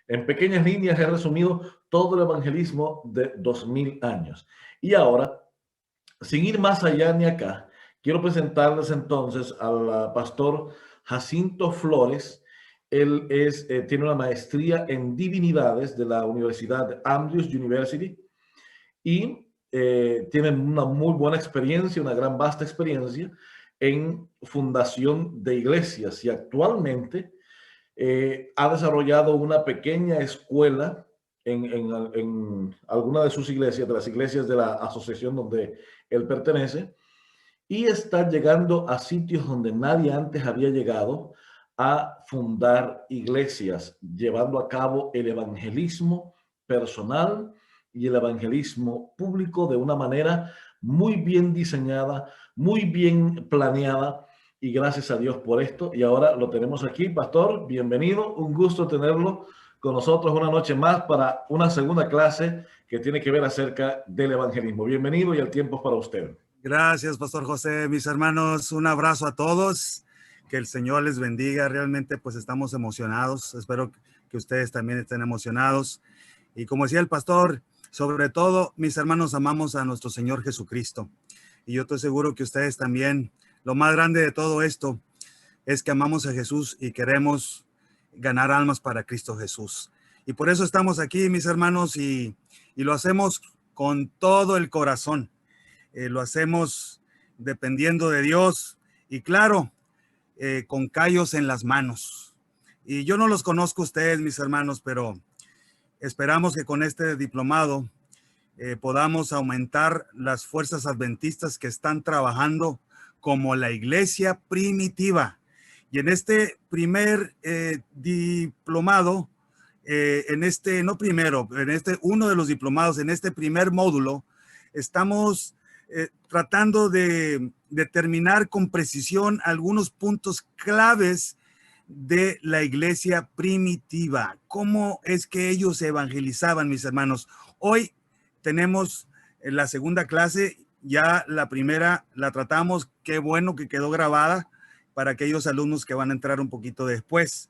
En pequeñas líneas he resumido todo el evangelismo de 2000 años. Y ahora, sin ir más allá ni acá, quiero presentarles entonces al pastor Jacinto Flores. Él tiene una maestría en divinidades de la Universidad Andrews University y tiene una muy buena experiencia, una gran vasta experiencia en fundación de iglesias y actualmente ha desarrollado una pequeña escuela en alguna de sus iglesias, de las iglesias de la asociación donde él pertenece, y está llegando a sitios donde nadie antes había llegado a fundar iglesias, llevando a cabo el evangelismo personal y el evangelismo público de una manera muy bien diseñada, muy bien planeada, y gracias a Dios por esto. Y ahora lo tenemos aquí, pastor, bienvenido, un gusto tenerlo con nosotros una noche más para una segunda clase que tiene que ver acerca del evangelismo. Bienvenido y el tiempo es para usted. Gracias, Pastor José. Mis hermanos, un abrazo a todos. Que el Señor les bendiga. Realmente, pues estamos emocionados. Espero que ustedes también estén emocionados. Y como decía el pastor, sobre todo, mis hermanos, amamos a nuestro Señor Jesucristo. Y yo estoy seguro que ustedes también. Lo más grande de todo esto es que amamos a Jesús y queremos ganar almas para Cristo Jesús. Y por eso estamos aquí, mis hermanos, y lo hacemos con todo el corazón. Lo hacemos dependiendo de Dios y claro, con callos en las manos. Y yo no los conozco a ustedes, mis hermanos, pero esperamos que con este diplomado podamos aumentar las fuerzas adventistas que están trabajando como la iglesia primitiva. Y en este primer diplomado, uno de los diplomados, en este primer módulo, estamos tratando de determinar con precisión algunos puntos claves de la iglesia primitiva. ¿Cómo es que ellos evangelizaban, mis hermanos? Hoy tenemos la segunda clase, ya la primera la tratamos, qué bueno que quedó grabada para aquellos alumnos que van a entrar un poquito después.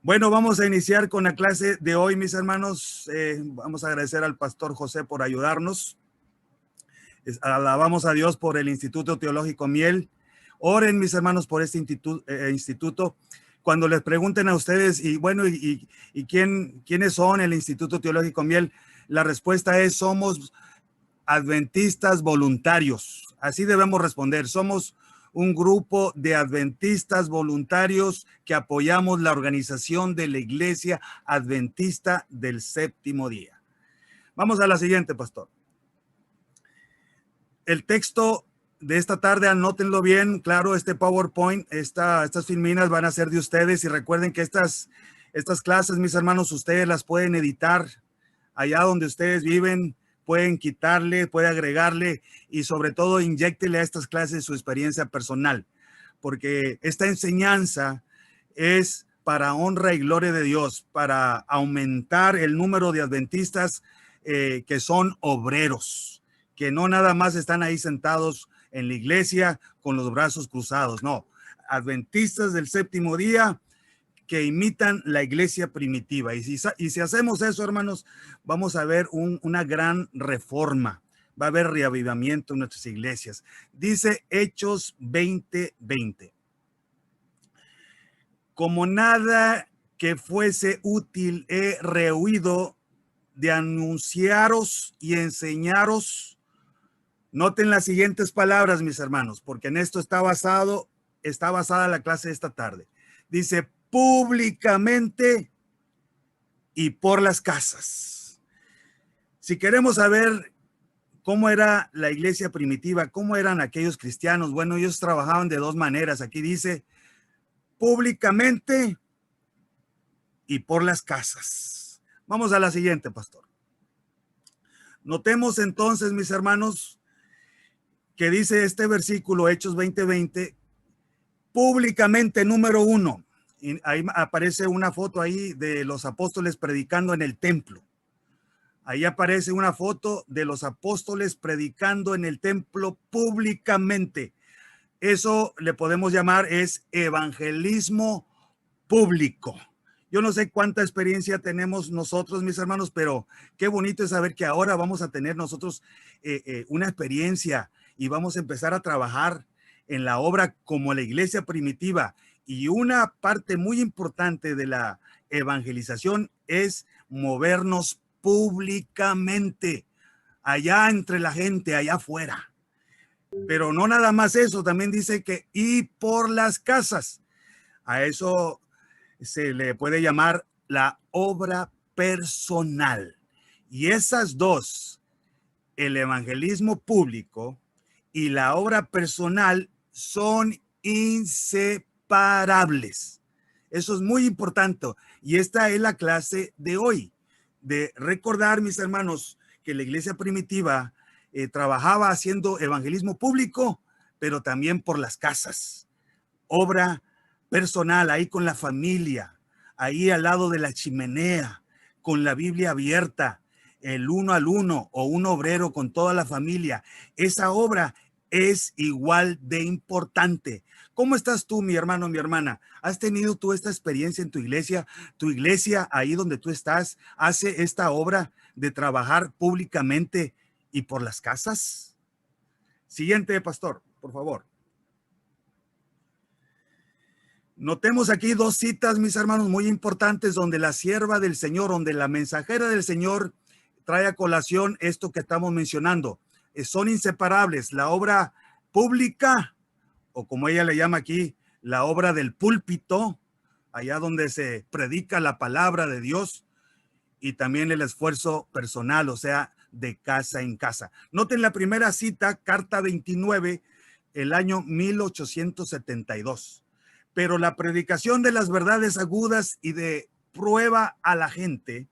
Bueno, vamos a iniciar con la clase de hoy, mis hermanos. Vamos a agradecer al pastor José por ayudarnos. Alabamos a Dios por el Instituto Teológico Miel. Oren, mis hermanos, por este instituto. Cuando les pregunten a ustedes, y bueno, ¿quiénes son el Instituto Teológico Miel? La respuesta es: somos adventistas voluntarios. Así debemos responder. Somos un grupo de adventistas voluntarios que apoyamos la organización de la Iglesia Adventista del Séptimo Día. Vamos a la siguiente, pastor. El texto de esta tarde, anótenlo bien, claro, este PowerPoint, estas filminas van a ser de ustedes, y recuerden que estas clases, mis hermanos, ustedes las pueden editar allá donde ustedes viven, pueden quitarle, pueden agregarle, y sobre todo inyéctele a estas clases su experiencia personal, porque esta enseñanza es para honra y gloria de Dios, para aumentar el número de adventistas que son obreros, que no nada más están ahí sentados en la iglesia con los brazos cruzados, no, adventistas del séptimo día que imitan la iglesia primitiva. Y si hacemos eso, hermanos, vamos a ver una gran reforma, va a haber reavivamiento en nuestras iglesias. Dice Hechos 20:20. Como nada que fuese útil he rehuido de anunciaros y enseñaros. Noten las siguientes palabras, mis hermanos, porque en esto está basada la clase de esta tarde. Dice: públicamente y por las casas. Si queremos saber cómo era la iglesia primitiva, cómo eran aquellos cristianos, bueno, ellos trabajaban de dos maneras. Aquí dice públicamente y por las casas. Vamos a la siguiente, pastor. Notemos entonces, mis hermanos, que dice este versículo, Hechos 20:20, públicamente, número 1. Y ahí aparece una foto ahí de los apóstoles predicando en el templo. Ahí aparece una foto de los apóstoles predicando en el templo públicamente. Eso le podemos llamar es evangelismo público. Yo no sé cuánta experiencia tenemos nosotros, mis hermanos, pero qué bonito es saber que ahora vamos a tener nosotros una experiencia y vamos a empezar a trabajar en la obra como la iglesia primitiva. Y una parte muy importante de la evangelización es movernos públicamente, allá entre la gente, allá afuera. Pero no nada más eso, también dice que y por las casas. A eso se le puede llamar la obra personal. Y esas dos, el evangelismo público y la obra personal, son inseparables. Eso es muy importante. Y esta es la clase de hoy, de recordar, mis hermanos, que la iglesia primitiva trabajaba haciendo evangelismo público, pero también por las casas. Obra personal, ahí con la familia, ahí al lado de la chimenea, con la Biblia abierta, el uno al uno o un obrero con toda la familia. Esa obra es igual de importante. ¿Cómo estás tú, mi hermano, mi hermana? ¿Has tenido tú esta experiencia en tu iglesia? ¿Tu iglesia, ahí donde tú estás, hace esta obra de trabajar públicamente y por las casas? Siguiente, pastor, por favor. Notemos aquí dos citas, mis hermanos, muy importantes, donde la sierva del Señor, donde la mensajera del Señor trae a colación esto que estamos mencionando. Son inseparables. La obra pública, o como ella le llama aquí, la obra del púlpito, allá donde se predica la palabra de Dios, y también el esfuerzo personal, o sea, de casa en casa. Noten la primera cita, carta 29, el año 1872. Pero la predicación de las verdades agudas y de prueba a la gente,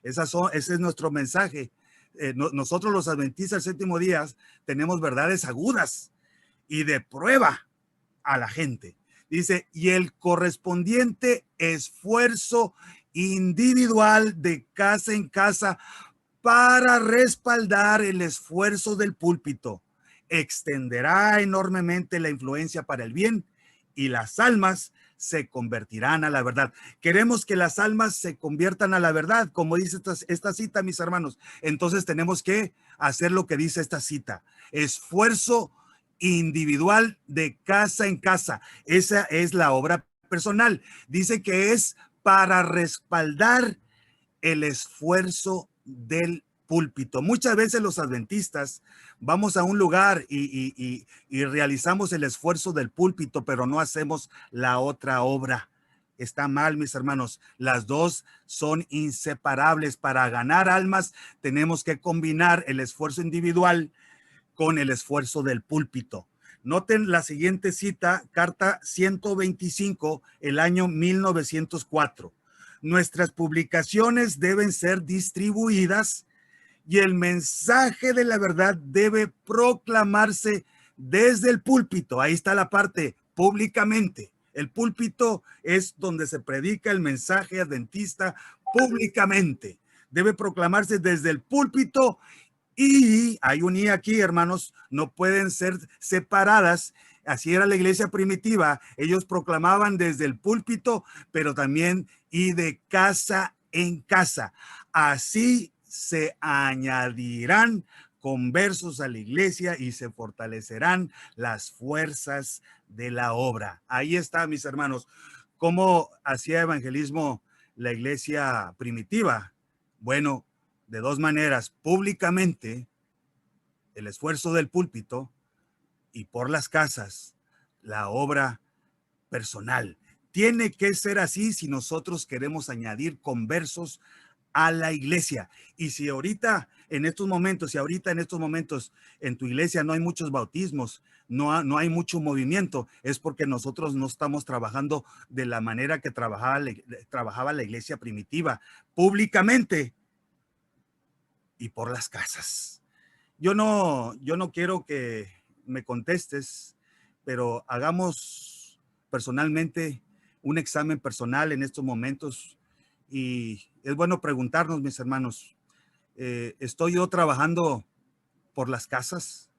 ese es nuestro mensaje. Nosotros los adventistas del séptimo día tenemos verdades agudas y de prueba a la gente. Dice, y el correspondiente esfuerzo individual de casa en casa para respaldar el esfuerzo del púlpito extenderá enormemente la influencia para el bien y las almas se convertirán a la verdad. Queremos que las almas se conviertan a la verdad, como dice esta cita, mis hermanos. Entonces tenemos que hacer lo que dice esta cita. Esfuerzo individual de casa en casa. Esa es la obra personal. Dice que es para respaldar el esfuerzo del púlpito. Muchas veces los adventistas vamos a un lugar y realizamos el esfuerzo del púlpito, pero no hacemos la otra obra. Está mal, mis hermanos. Las dos son inseparables. Para ganar almas tenemos que combinar el esfuerzo individual con el esfuerzo del púlpito. Noten la siguiente cita, carta 125, el año 1904. Nuestras publicaciones deben ser distribuidas y el mensaje de la verdad debe proclamarse desde el púlpito. Ahí está la parte, públicamente. El púlpito es donde se predica el mensaje adventista públicamente. Debe proclamarse desde el púlpito y hay un y aquí, hermanos, no pueden ser separadas. Así era la iglesia primitiva. Ellos proclamaban desde el púlpito, pero también y de casa en casa. Así se añadirán conversos a la iglesia y se fortalecerán las fuerzas de la obra. Ahí está, mis hermanos, cómo hacía evangelismo la iglesia primitiva. Bueno, de dos maneras, públicamente, el esfuerzo del púlpito, y por las casas, la obra personal. Tiene que ser así si nosotros queremos añadir conversos a la iglesia. Y si ahorita en estos momentos en tu iglesia no hay muchos bautismos, no hay mucho movimiento, es porque nosotros no estamos trabajando de la manera que trabajaba la iglesia primitiva, públicamente y por las casas. Yo no quiero que me contestes, pero hagamos personalmente un examen personal en estos momentos. Y es bueno preguntarnos, mis hermanos, ¿estoy yo trabajando por las casas,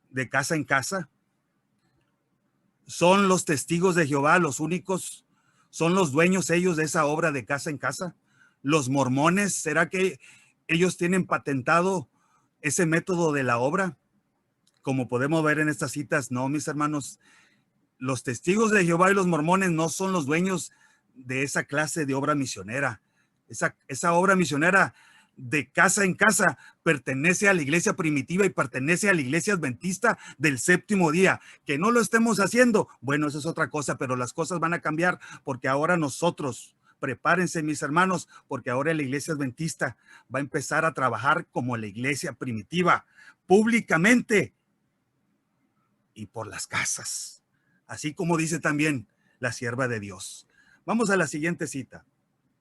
de casa en casa? ¿Son los testigos de Jehová los únicos ¿Son los dueños ellos de esa obra de casa en casa? ¿Los mormones, será que ellos tienen patentado ese método de la obra? Como podemos ver en estas citas, no, mis hermanos, los testigos de Jehová y los mormones no son los dueños de esa clase de obra misionera. Esa obra misionera de casa en casa pertenece a la iglesia primitiva y pertenece a la iglesia adventista del séptimo día. Que no lo estemos haciendo, bueno, eso es otra cosa, pero las cosas van a cambiar porque ahora nosotros, prepárense mis hermanos, porque ahora la iglesia adventista va a empezar a trabajar como la iglesia primitiva, públicamente y por las casas, así como dice también la sierva de Dios. Vamos a la siguiente cita,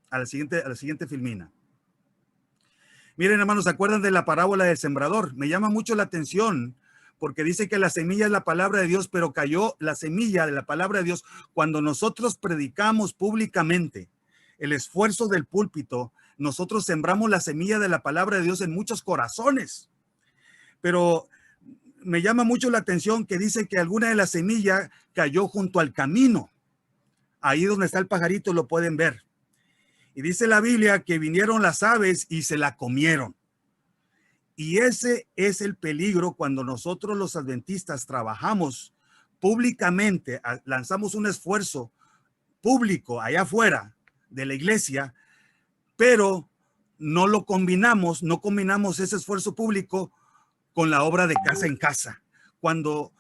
a la siguiente filmina. Miren, hermanos, ¿se acuerdan de la parábola del sembrador? Me llama mucho la atención porque dice que la semilla es la palabra de Dios, pero cayó la semilla de la palabra de Dios cuando nosotros predicamos públicamente. El esfuerzo del púlpito, nosotros sembramos la semilla de la palabra de Dios en muchos corazones. Pero me llama mucho la atención que dice que alguna de las semillas cayó junto al camino. Ahí donde está el pajarito lo pueden ver. Y dice la Biblia que vinieron las aves y se la comieron. Y ese es el peligro cuando nosotros los adventistas trabajamos públicamente, lanzamos un esfuerzo público allá afuera de la iglesia, pero no combinamos ese esfuerzo público con la obra de casa en casa. Cuando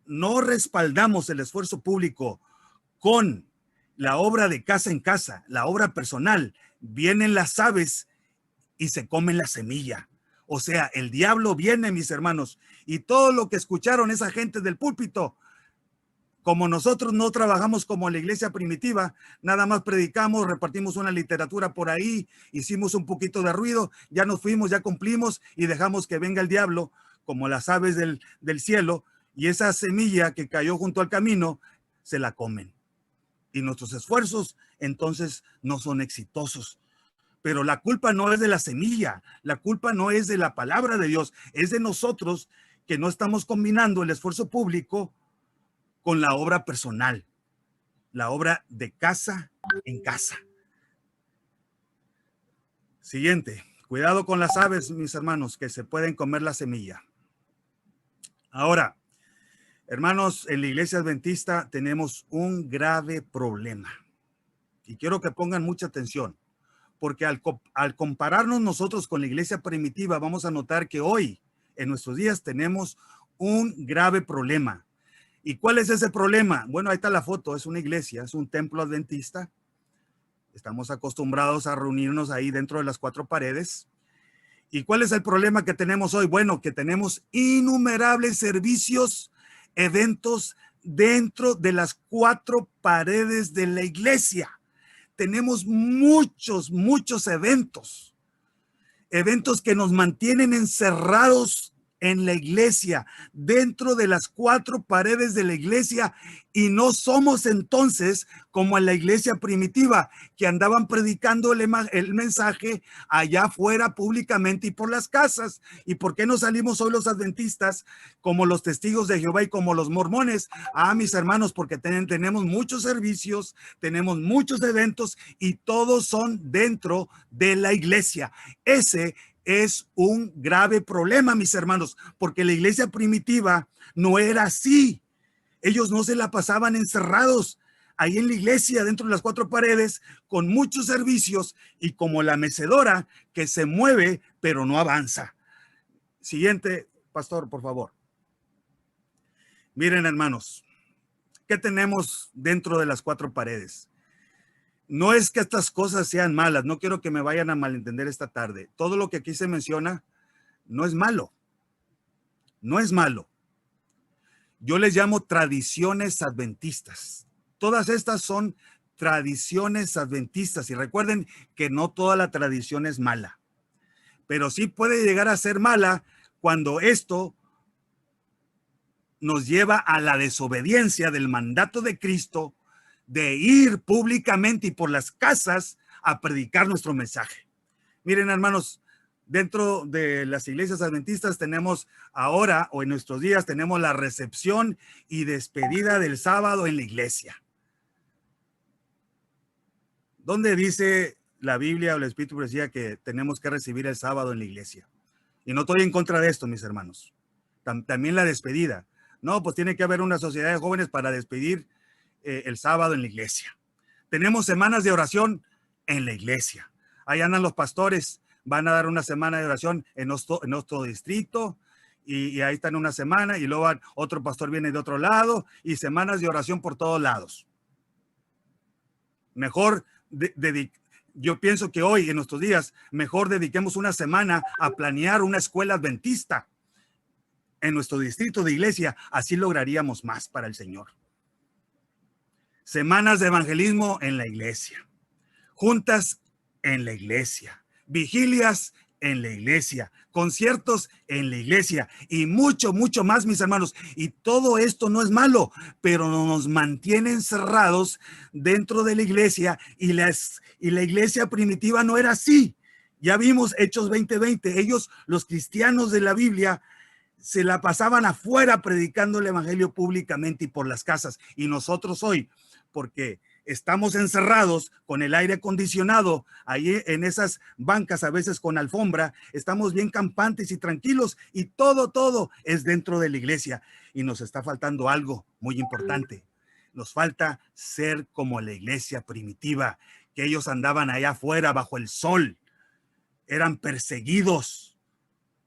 no respaldamos el esfuerzo público con la obra de casa en casa, la obra personal, vienen las aves y se comen la semilla. O sea, el diablo viene, mis hermanos, y todo lo que escucharon esa gente del púlpito, como nosotros no trabajamos como la iglesia primitiva, nada más predicamos, repartimos una literatura por ahí, hicimos un poquito de ruido, ya nos fuimos, ya cumplimos y dejamos que venga el diablo como las aves del cielo, y esa semilla que cayó junto al camino se la comen. Y nuestros esfuerzos entonces no son exitosos. Pero la culpa no es de la semilla, la culpa no es de la palabra de Dios, es de nosotros que no estamos combinando el esfuerzo público con la obra personal, la obra de casa en casa. Siguiente, cuidado con las aves, mis hermanos, que se pueden comer la semilla. Ahora, hermanos, en la iglesia adventista tenemos un grave problema y quiero que pongan mucha atención, porque al compararnos nosotros con la iglesia primitiva, vamos a notar que hoy, en nuestros días, tenemos un grave problema. ¿Y cuál es ese problema? Bueno, ahí está la foto, es una iglesia, es un templo adventista. Estamos acostumbrados a reunirnos ahí dentro de las cuatro paredes. ¿Y cuál es el problema que tenemos hoy? Bueno, que tenemos innumerables servicios, eventos dentro de las cuatro paredes de la iglesia. Tenemos muchos eventos que nos mantienen encerrados en la iglesia, dentro de las cuatro paredes de la iglesia, y no somos entonces como en la iglesia primitiva, que andaban predicando el mensaje allá afuera públicamente y por las casas. ¿Y por qué no salimos hoy los adventistas como los testigos de Jehová y como los mormones? Mis hermanos, porque tenemos muchos servicios, tenemos muchos eventos y todos son dentro de la iglesia. Ese es un grave problema, mis hermanos, porque la iglesia primitiva no era así. Ellos no se la pasaban encerrados ahí en la iglesia, dentro de las cuatro paredes, con muchos servicios y como la mecedora que se mueve, pero no avanza. Siguiente, pastor, por favor. Miren, hermanos, ¿qué tenemos dentro de las cuatro paredes? No es que estas cosas sean malas, no quiero que me vayan a malentender esta tarde. Todo lo que aquí se menciona no es malo, no es malo. Yo les llamo tradiciones adventistas. Todas estas son tradiciones adventistas y recuerden que no toda la tradición es mala, pero sí puede llegar a ser mala cuando esto nos lleva a la desobediencia del mandato de Cristo de ir públicamente y por las casas a predicar nuestro mensaje. Miren, hermanos, dentro de las iglesias adventistas tenemos ahora, o en nuestros días, tenemos la recepción y despedida del sábado en la iglesia. ¿Dónde dice la Biblia o el Espíritu decía que tenemos que recibir el sábado en la iglesia? Y no estoy en contra de esto, mis hermanos. También la despedida. No, pues tiene que haber una sociedad de jóvenes para despedir el sábado en la iglesia. Tenemos semanas de oración en la iglesia. Ahí andan los pastores, van a dar una semana de oración en nuestro distrito, y ahí están una semana, y luego otro pastor viene de otro lado, y semanas de oración por todos lados. Mejor, yo pienso que hoy, en nuestros días, mejor dediquemos una semana a planear una escuela adventista en nuestro distrito de iglesia. Así lograríamos más para el Señor. Semanas de evangelismo en la iglesia, juntas en la iglesia, vigilias en la iglesia, conciertos en la iglesia y mucho, mucho más, mis hermanos. Y todo esto no es malo, pero nos mantiene encerrados dentro de la iglesia, y la iglesia primitiva no era así. Ya vimos Hechos 20:20. Ellos, los cristianos de la Biblia, se la pasaban afuera predicando el evangelio públicamente y por las casas. Y nosotros hoy, porque estamos encerrados con el aire acondicionado ahí en esas bancas, a veces con alfombra, estamos bien campantes y tranquilos, y todo es dentro de la iglesia, y nos está faltando algo muy importante. Nos falta ser como la iglesia primitiva, que ellos andaban allá afuera bajo el sol, eran perseguidos,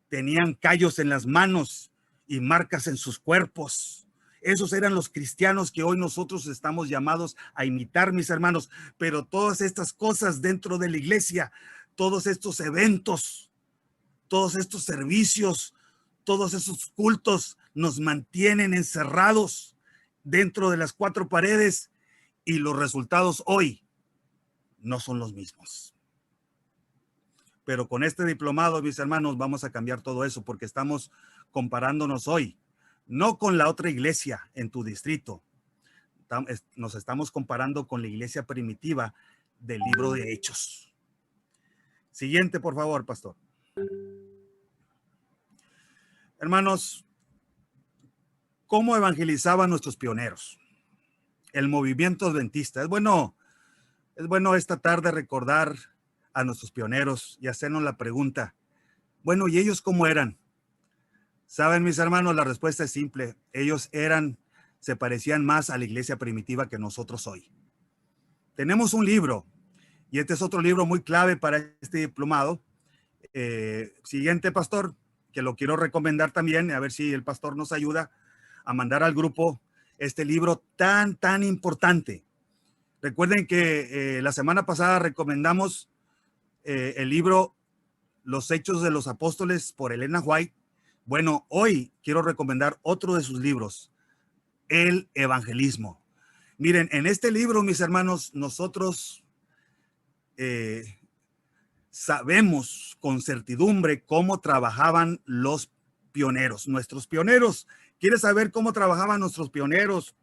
tenían callos en las manos y marcas en sus cuerpos. Esos eran los cristianos que hoy nosotros estamos llamados a imitar, mis hermanos. Pero todas estas cosas dentro de la iglesia, todos estos eventos, todos estos servicios, todos esos cultos nos mantienen encerrados dentro de las cuatro paredes, y los resultados hoy no son los mismos. Pero con este diplomado, mis hermanos, vamos a cambiar todo eso, porque estamos comparándonos hoy no con la otra iglesia en tu distrito. Nos estamos comparando con la iglesia primitiva del libro de Hechos. Siguiente, por favor, pastor. Hermanos, ¿cómo evangelizaban nuestros pioneros? El movimiento adventista. Es bueno esta tarde recordar a nuestros pioneros y hacernos la pregunta, bueno, ¿y ellos cómo eran? Saben, mis hermanos, la respuesta es simple. Ellos se parecían más a la iglesia primitiva que nosotros hoy. Tenemos un libro, y este es otro libro muy clave para este diplomado. Siguiente, pastor, que lo quiero recomendar también, a ver si el pastor nos ayuda a mandar al grupo este libro tan importante. Recuerden que la semana pasada recomendamos el libro Los Hechos de los Apóstoles por Elena White. Bueno, hoy quiero recomendar otro de sus libros, El Evangelismo. Miren, en este libro, mis hermanos, nosotros sabemos con certidumbre cómo trabajaban los pioneros, nuestros pioneros. ¿Quieres saber cómo trabajaban nuestros pioneros?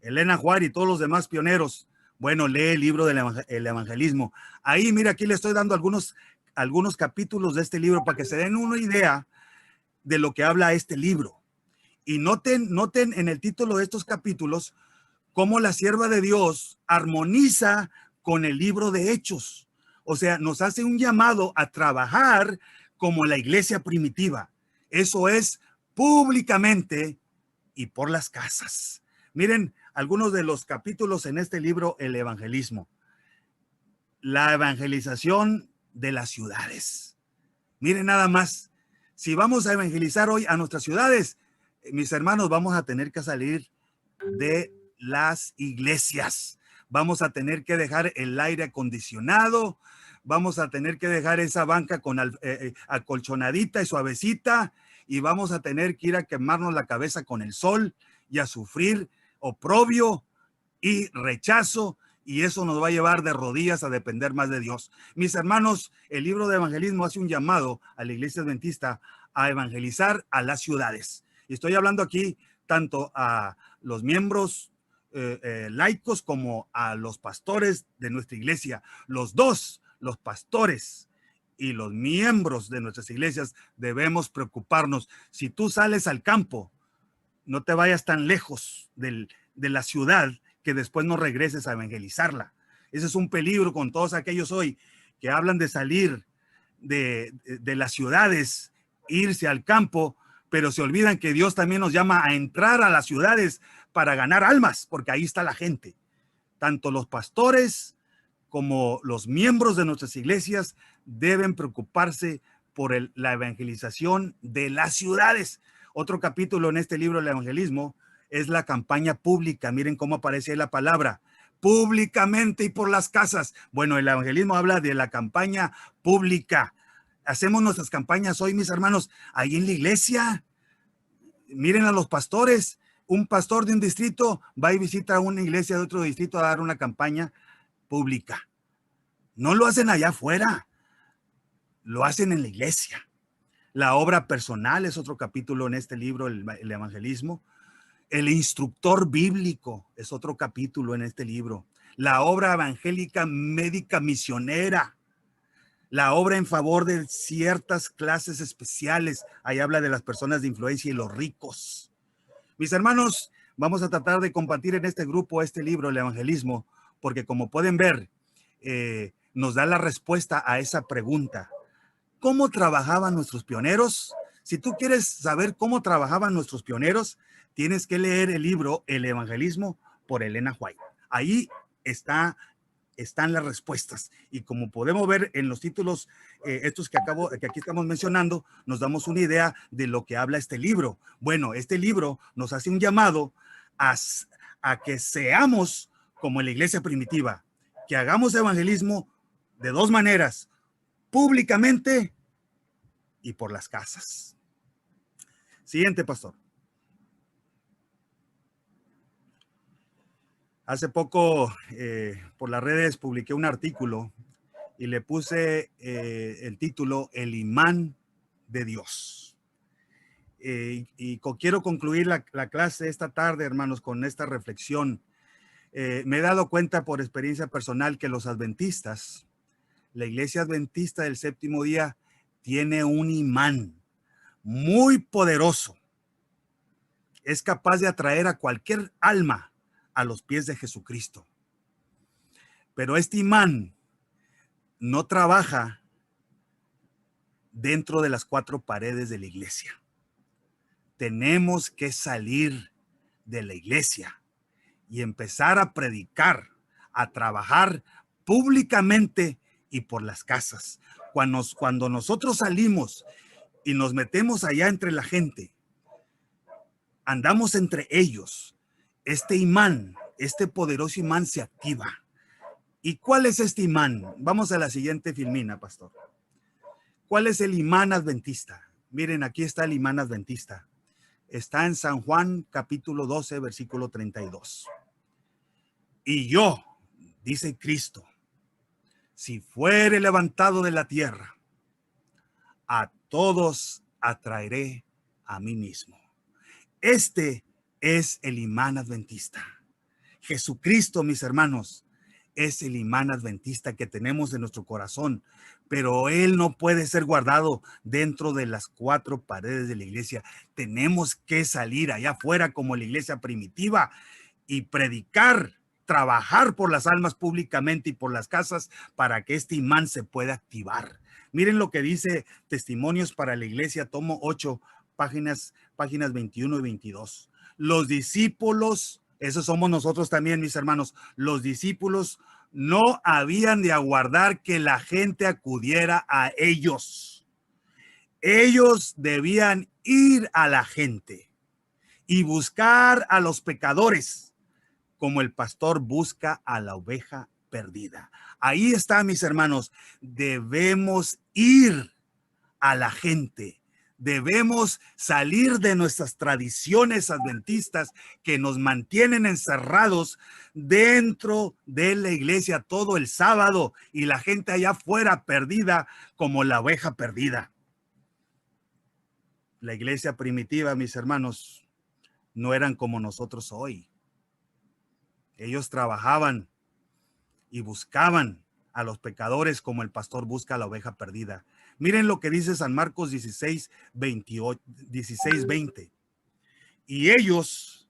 Elena White y todos los demás pioneros. Bueno, lee el libro del Evangelismo. Ahí, mira, aquí le estoy dando algunos capítulos de este libro para que se den una idea de lo que habla este libro. Y noten en el título de estos capítulos cómo la sierva de Dios armoniza con el libro de Hechos. O sea, nos hace un llamado a trabajar como la iglesia primitiva. Eso es públicamente y por las casas. Miren algunos de los capítulos en este libro, El Evangelismo. La evangelización de las ciudades. Miren nada más. Si vamos a evangelizar hoy a nuestras ciudades, mis hermanos, vamos a tener que salir de las iglesias. Vamos a tener que dejar el aire acondicionado. Vamos a tener que dejar esa banca con acolchonadita y suavecita. Y vamos a tener que ir a quemarnos la cabeza con el sol y a sufrir oprobio y rechazo. Y eso nos va a llevar de rodillas a depender más de Dios. Mis hermanos, el libro de Evangelismo hace un llamado a la iglesia adventista a evangelizar a las ciudades. Y estoy hablando aquí tanto a los miembros laicos como a los pastores de nuestra iglesia. Los dos, los pastores y los miembros de nuestras iglesias, debemos preocuparnos. Si tú sales al campo, no te vayas tan lejos de la ciudad que después no regreses a evangelizarla. Ese es un peligro con todos aquellos hoy que hablan de salir de las ciudades, irse al campo, pero se olvidan que Dios también nos llama a entrar a las ciudades para ganar almas, porque ahí está la gente. Tanto los pastores como los miembros de nuestras iglesias deben preocuparse por la evangelización de las ciudades. Otro capítulo en este libro del evangelismo es la campaña pública. Miren cómo aparece ahí la palabra, públicamente y por las casas. Bueno, el evangelismo habla de la campaña pública. Hacemos nuestras campañas hoy, mis hermanos, ahí en la iglesia. Miren a los pastores. Un pastor de un distrito va y visita a una iglesia de otro distrito a dar una campaña pública. No lo hacen allá afuera, lo hacen en la iglesia. La obra personal es otro capítulo en este libro, el evangelismo. El instructor bíblico es otro capítulo en este libro. La obra evangélica médica misionera. La obra en favor de ciertas clases especiales. Ahí habla de las personas de influencia y los ricos. Mis hermanos, vamos a tratar de compartir en este grupo este libro, el evangelismo, porque como pueden ver, nos da la respuesta a esa pregunta. ¿Cómo trabajaban nuestros pioneros? Si tú quieres saber cómo trabajaban nuestros pioneros, tienes que leer el libro El Evangelismo por Elena White. Ahí están las respuestas. Y como podemos ver en los títulos, estos que aquí estamos mencionando, nos damos una idea de lo que habla este libro. Bueno, este libro nos hace un llamado a que seamos como la iglesia primitiva, que hagamos evangelismo de dos maneras, públicamente y por las casas. Siguiente, pastor. Hace poco por las redes publiqué un artículo y le puse el título El imán de Dios. Quiero concluir la clase esta tarde, hermanos, con esta reflexión. Me he dado cuenta por experiencia personal que los adventistas, la iglesia adventista del séptimo día, tiene un imán muy poderoso. Es capaz de atraer a cualquier alma a los pies de Jesucristo. Pero este imán no trabaja dentro de las cuatro paredes de la iglesia. Tenemos que salir de la iglesia y empezar a predicar, a trabajar públicamente y por las casas. Cuando nosotros salimos y nos metemos allá entre la gente, andamos entre ellos, este imán, este poderoso imán se activa. ¿Y cuál es este imán? Vamos a la siguiente filmina, pastor. ¿Cuál es el imán adventista? Miren, aquí está el imán adventista. Está en San Juan capítulo 12, versículo 32. Y yo, dice Cristo, si fuere levantado de la tierra, a todos atraeré a mí mismo. Este es el imán adventista. Jesucristo, mis hermanos, es el imán adventista que tenemos en nuestro corazón, pero él no puede ser guardado dentro de las cuatro paredes de la iglesia. Tenemos que salir allá afuera como la iglesia primitiva y predicar, trabajar por las almas públicamente y por las casas para que este imán se pueda activar. Miren lo que dice Testimonios para la Iglesia, tomo 8, páginas 21 y 22. Los discípulos, esos somos nosotros también, mis hermanos, los discípulos no habían de aguardar que la gente acudiera a ellos. Ellos debían ir a la gente y buscar a los pecadores, como el pastor busca a la oveja perdida. Ahí está, mis hermanos, debemos ir a la gente. Debemos salir de nuestras tradiciones adventistas que nos mantienen encerrados dentro de la iglesia todo el sábado y la gente allá afuera perdida como la oveja perdida. La iglesia primitiva, mis hermanos, no eran como nosotros hoy. Ellos trabajaban y buscaban a los pecadores como el pastor busca a la oveja perdida. Miren lo que dice San Marcos 16:20. Y ellos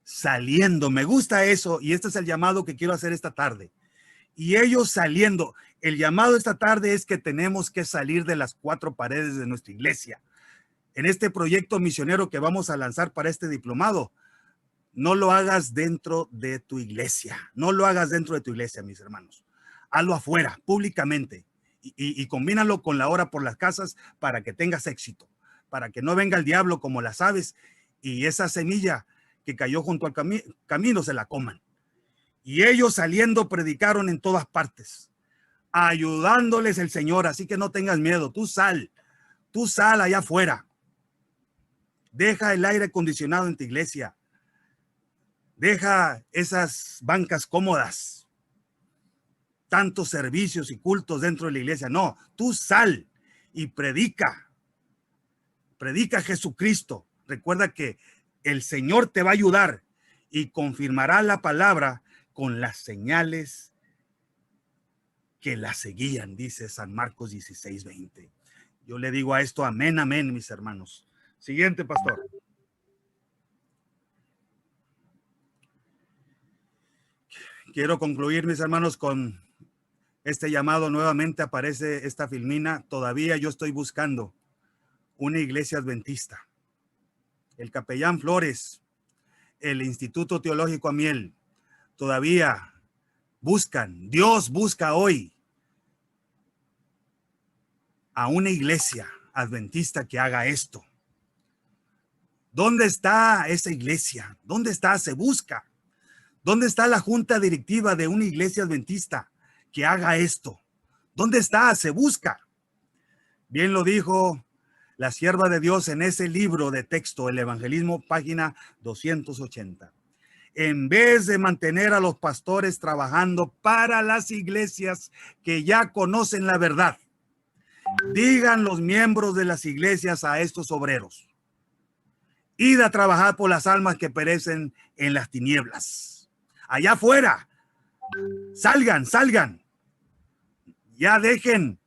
saliendo, me gusta eso, y este es el llamado que quiero hacer esta tarde. Y ellos saliendo. El llamado esta tarde es que tenemos que salir de las 4 paredes de nuestra iglesia. En este proyecto misionero que vamos a lanzar para este diplomado, no lo hagas dentro de tu iglesia. No lo hagas dentro de tu iglesia, mis hermanos. Hazlo afuera, públicamente. Y combínalo con la hora por las casas para que tengas éxito. Para que no venga el diablo como las aves y esa semilla que cayó junto al camino se la coman. Y ellos saliendo predicaron en todas partes, ayudándoles el Señor. Así que no tengas miedo, tú sal allá afuera. Deja el aire acondicionado en tu iglesia. Deja esas bancas cómodas, tantos servicios y cultos dentro de la iglesia. No, tú sal y predica a Jesucristo. Recuerda que el Señor te va a ayudar y confirmará la palabra con las señales que la seguían, dice San Marcos 16:20. Yo le digo a esto amén, amén, mis hermanos. Siguiente, pastor. Quiero concluir, mis hermanos, con este llamado. Nuevamente aparece esta filmina. Todavía yo estoy buscando una iglesia adventista. El capellán Flores, el Instituto Teológico Amiel, todavía buscan. Dios busca hoy a una iglesia adventista que haga esto. ¿Dónde está esa iglesia? ¿Dónde está? Se busca. ¿Dónde está la junta directiva de una iglesia adventista que haga esto? ¿Dónde está? Se busca. Bien lo dijo la sierva de Dios en ese libro de texto, el Evangelismo, página 280. En vez de mantener a los pastores trabajando para las iglesias que ya conocen la verdad, digan los miembros de las iglesias a estos obreros: id a trabajar por las almas que perecen en las tinieblas. Allá afuera, salgan. Ya dejen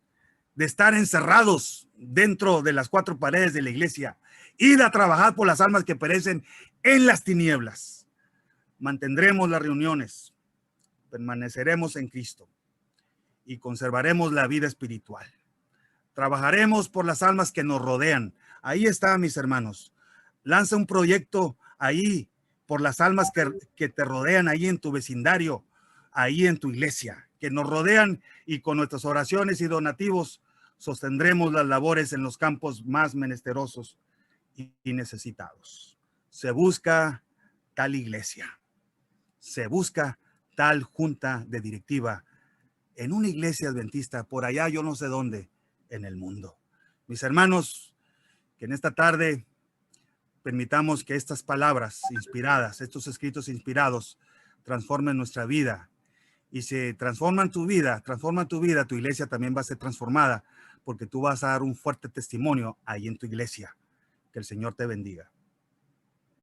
de estar encerrados dentro de las 4 paredes de la iglesia. Id a trabajar por las almas que perecen en las tinieblas. Mantendremos las reuniones, permaneceremos en Cristo y conservaremos la vida espiritual. Trabajaremos por las almas que nos rodean. Ahí está, mis hermanos. Lanza un proyecto ahí por las almas que te rodean ahí en tu vecindario, ahí en tu iglesia, que nos rodean, y con nuestras oraciones y donativos sostendremos las labores en los campos más menesterosos y necesitados. Se busca tal iglesia, se busca tal junta de directiva en una iglesia adventista, por allá yo no sé dónde, en el mundo. Mis hermanos, que en esta tarde permitamos que estas palabras inspiradas, estos escritos inspirados, transformen nuestra vida. Y si transforman tu vida, tu iglesia también va a ser transformada, porque tú vas a dar un fuerte testimonio ahí en tu iglesia. Que el Señor te bendiga.